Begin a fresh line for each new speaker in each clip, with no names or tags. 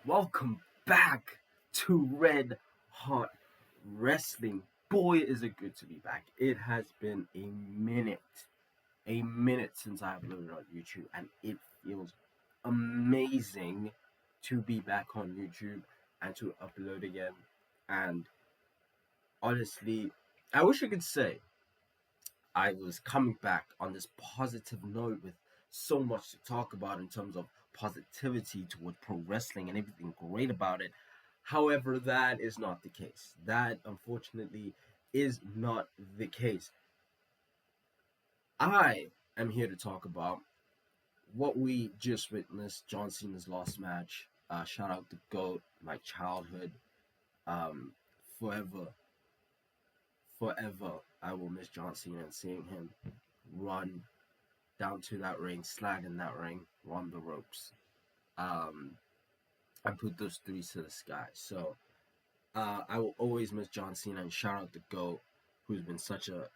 Welcome back to Red Hot Wrestling. Boy, is it good to be back. It has been a minute since I uploaded on YouTube, and it feels amazing to be back on YouTube and to upload again. And honestly, I wish I could say I was coming back on this positive note with so much to talk about in terms of positivity toward pro wrestling and everything great about it. However, that is not the case. That unfortunately is not the case. I am here to talk about what we just witnessed, John Cena's last match. Shout out to GOAT, my childhood. Um, forever, forever, I will miss John Cena and seeing him run down to that ring, slide in that ring, run the ropes, um, and put those three to the sky. So I will always miss John Cena and shout out to GOAT, who's been such a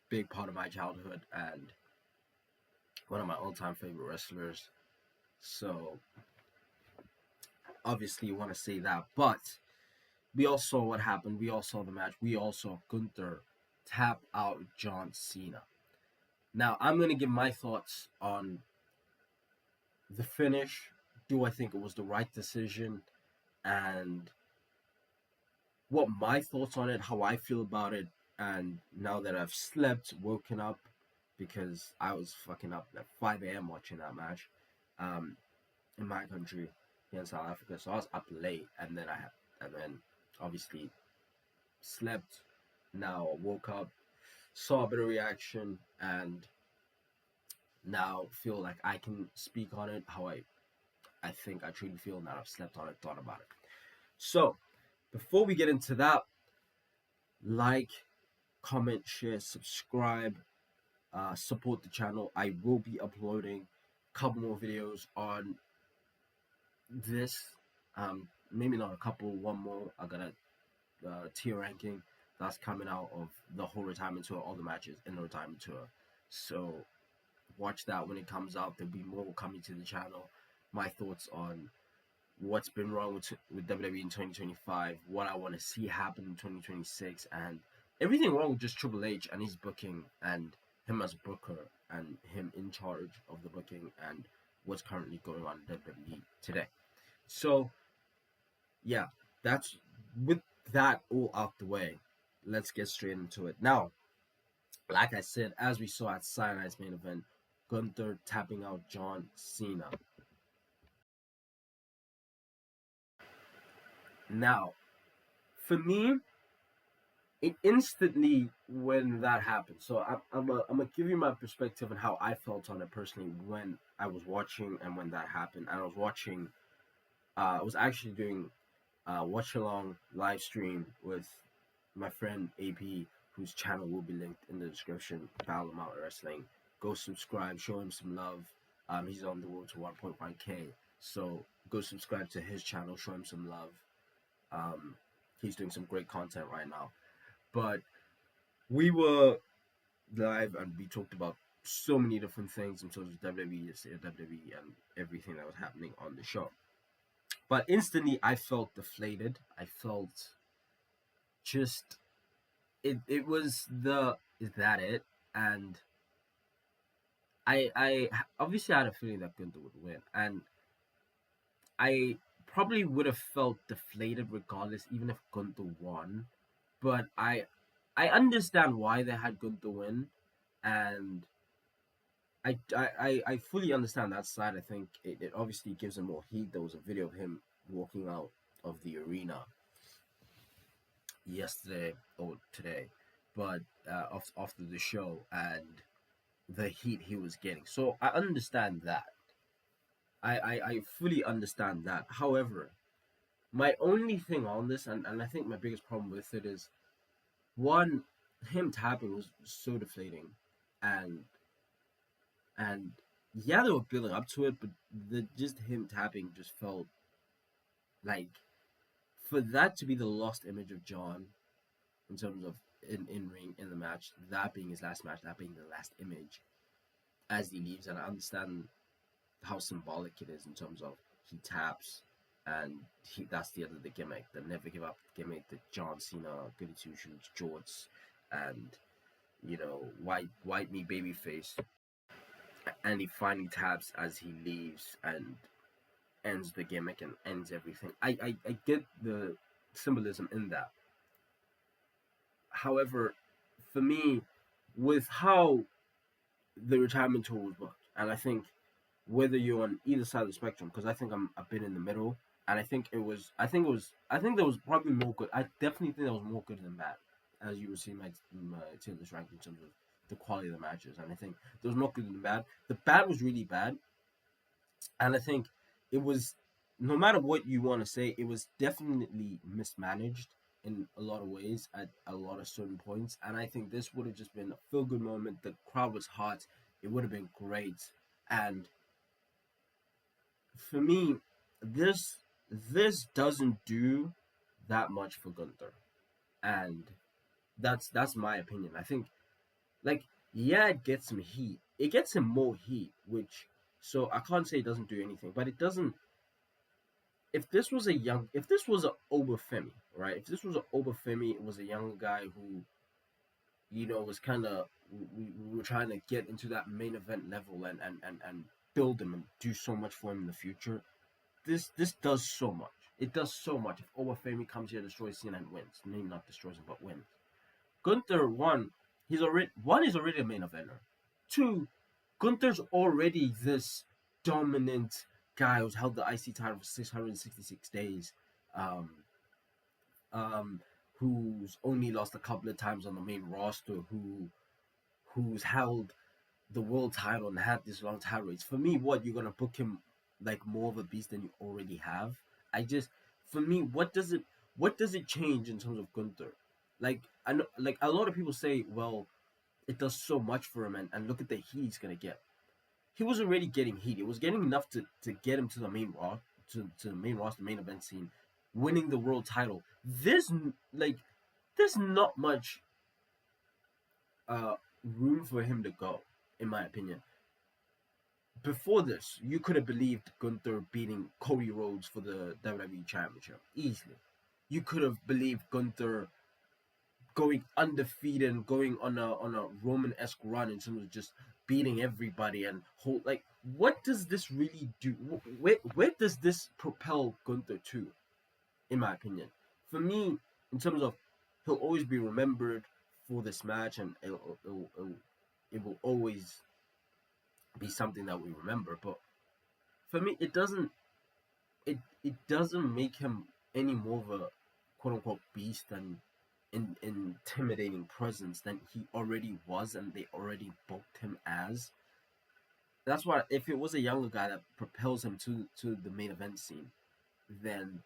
big part of my childhood and one of my all-time favorite wrestlers. So obviously you want to say that, but we all saw what happened. We all saw the match. We all saw Gunther tap out John Cena. Now I'm gonna give my thoughts on the finish. Do I think it was the right decision? And what my thoughts on it, how I feel about it, and now that I've slept, woken up, because I was fucking up at 5 a.m. watching that match, in my country here in South Africa. So I was up late, and then obviously slept. Now woke up, saw a bit of reaction, and now feel like I can speak on it how I think I truly feel now I've slept on it, thought about it. So before we get into that, like, comment, share, subscribe, support the channel. I will be uploading a couple more videos on this. Maybe not a couple, one more. I got a tier ranking that's coming out of the whole retirement tour, all the matches in the retirement tour. So watch that when it comes out. There'll be more coming to the channel. My thoughts on what's been wrong with WWE in 2025, what I want to see happen in 2026, and everything wrong with just Triple H and his booking and him as a booker and him in charge of the booking and what's currently going on in WWE today. So yeah, that's with that all out the way. Let's get straight into it. Now, like I said, as we saw at Cyanide main event, Gunther tapping out John Cena. Now, for me, it instantly when that happened. So I'm gonna give you my perspective on how I felt on it personally when I was watching and when that happened. And I was watching. I was actually doing watch along live stream with my friend AP, whose channel will be linked in the description. Battle Mount Wrestling. Go subscribe, show him some love. He's on the road to 1.1K, so go subscribe to his channel, show him some love. He's doing some great content right now. But we were live and we talked about so many different things in terms of WWE and everything that was happening on the show. But instantly I felt deflated. I felt just it was the is that it? And I obviously had a feeling that Gunther would win. And I probably would have felt deflated regardless, even if Gunther won. But I understand why they had Gunther win, and I fully understand that side. I think it obviously gives him more heat. There was a video of him walking out of the arena yesterday or today, but after the show and the heat he was getting. So I understand that. I fully understand that. However, my only thing on this, and I think my biggest problem with it is, one, him tapping was so deflating, and and yeah, they were building up to it, but the just him tapping just felt like, for that to be the lost image of John in terms of in ring in the match, that being his last match, that being the last image as he leaves, and I understand how symbolic it is in terms of he taps and that's the end of the gimmick, the never give up gimmick, the John Cena goody two shoes jorts, and white me baby face, and he finally taps as he leaves and ends the gimmick and ends everything. I get the symbolism in that. However, for me, with how the retirement tour was booked, and I think whether you're on either side of the spectrum, because I think I'm a bit in the middle, and I think there was probably more good. I definitely think there was more good than bad, as you will see my tier list rank in terms of the quality of the matches, and I think there was more good than bad. The bad was really bad, and I think it was, no matter what you want to say, it was definitely mismanaged in a lot of ways at a lot of certain points. And I think this would have just been a feel good moment. The crowd was hot. It would have been great. And for me, this this doesn't do that much for Gunther. And that's my opinion. I think, like, yeah, it gets him heat. It gets him more heat, which, so I can't say it doesn't do anything, but it doesn't. If this was a Obafemi, right? If this was a Obafemi, it was a young guy who, was kind of, we were trying to get into that main event level and build him and do so much for him in the future. This does so much. It does so much. If Obafemi comes here, destroys Cena and wins, maybe not destroys him, but wins. Gunther, he's already a main eventer. Two, Gunther's already this dominant guy who's held the IC title for 666 days, um, um, who's only lost a couple of times on the main roster, who's held the world title and had this long title race. For me, what, you're gonna book him like more of a beast than you already have? I just, for me, what does it change in terms of Gunther? Like, I know, like, a lot of people say, well, it does so much for him, and look at the heat he's gonna get. He was already getting heat. It was getting enough to get him to the main raw to the main roster, main event scene, winning the world title. Like, there's not much uh room for him to go, in my opinion. Before this, you could have believed Gunther beating Cody Rhodes for the WWE Championship easily. You could have believed Gunther going undefeated and going on a Roman-esque run in terms of just beating everybody and hold, like, what does this really do? Where does this propel Gunther to? In my opinion, for me, in terms of, he'll always be remembered for this match, and it will always be something that we remember. But for me, it doesn't make him any more of a quote unquote beast and intimidating presence than he already was and they already booked him as. That's why, if it was a younger guy that propels him to the main event scene, then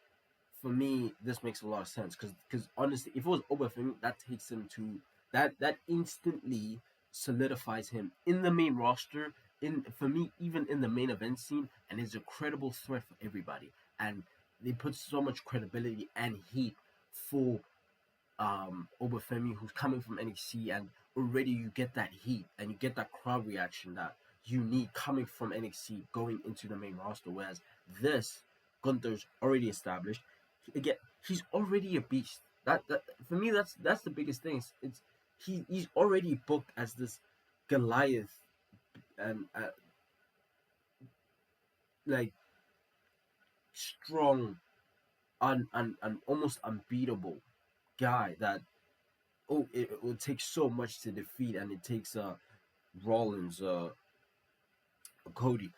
for me this makes a lot of sense. Because honestly, if it was Obafemi, that takes him to that instantly solidifies him in the main roster, in, for me, even in the main event scene, and is a credible threat for everybody. And they put so much credibility and heat for Obafemi, who's coming from NXT, and already you get that heat and you get that crowd reaction that you need coming from NXT going into the main roster. Whereas this, Gunther's already established. Again, he's already a beast. That for me, that's the biggest thing. He's already booked as this Goliath, and like, strong, and almost unbeatable guy that, it will take so much to defeat, and it takes Rollins, Cody.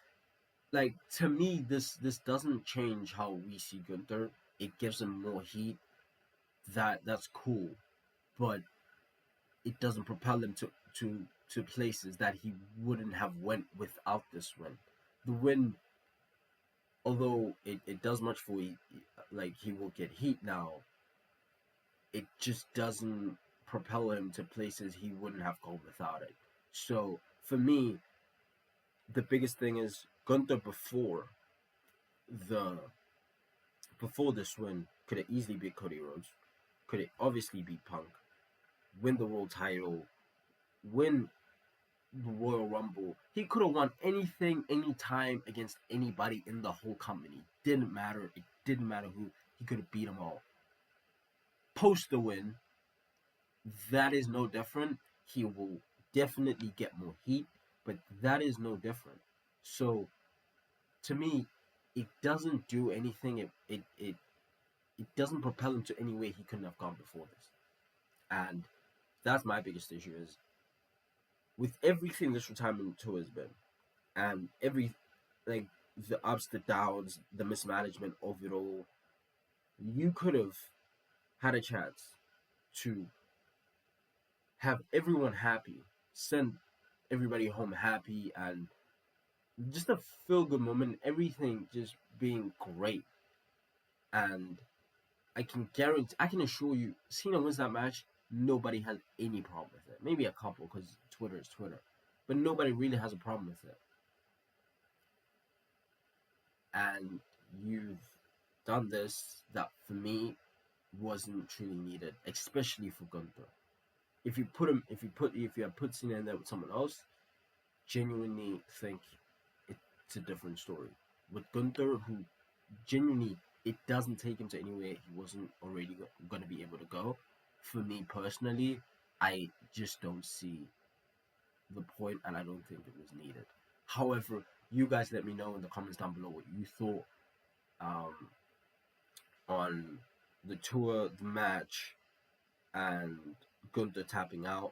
Like, to me, this doesn't change how we see Gunther. It gives him more heat. That's cool, but it doesn't propel him to places that he wouldn't have went without this win. The win, although it does much for he, like, he will get heat now, it just doesn't propel him to places he wouldn't have gone without it. So for me, the biggest thing is Gunther the before this win could have easily beat Cody Rhodes, could have obviously beat Punk, win the world title, win the Royal Rumble. He could have won anything, anytime, against anybody in the whole company. Didn't matter. It didn't matter who, he could have beat them all. Post the win, that is no different. He will definitely get more heat, but that is no different. So to me, it doesn't do anything. It doesn't propel him to any way he couldn't have gone before this. And that's my biggest issue is with everything this retirement tour has been, and every like the ups, the downs, the mismanagement of it all, you could have had a chance to have everyone happy, send everybody home happy, and just a feel good moment, everything just being great. And I can assure you, Cena wins that match, nobody has any problem with it. Maybe a couple, because Twitter is Twitter. But nobody really has a problem with it. And you've done this that, for me, wasn't truly needed, especially for Gunther. If you had put Cena in there with someone else, genuinely think it's a different story. With Gunther, who genuinely, it doesn't take him to anywhere he wasn't already going to be able to go. For me personally, I just don't see the point, and I don't think it was needed. However, you guys let me know in the comments down below what you thought um, on the tour, the match, and Gunther tapping out.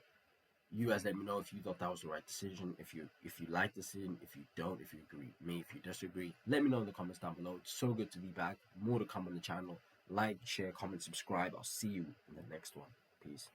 You guys let me know if you thought that was the right decision, if you like the decision, if you don't, if you agree with me, if you disagree. Let me know in the comments down below. It's so good to be back. More to come on the channel. Like, share, comment, subscribe. I'll see you in the next one. Peace.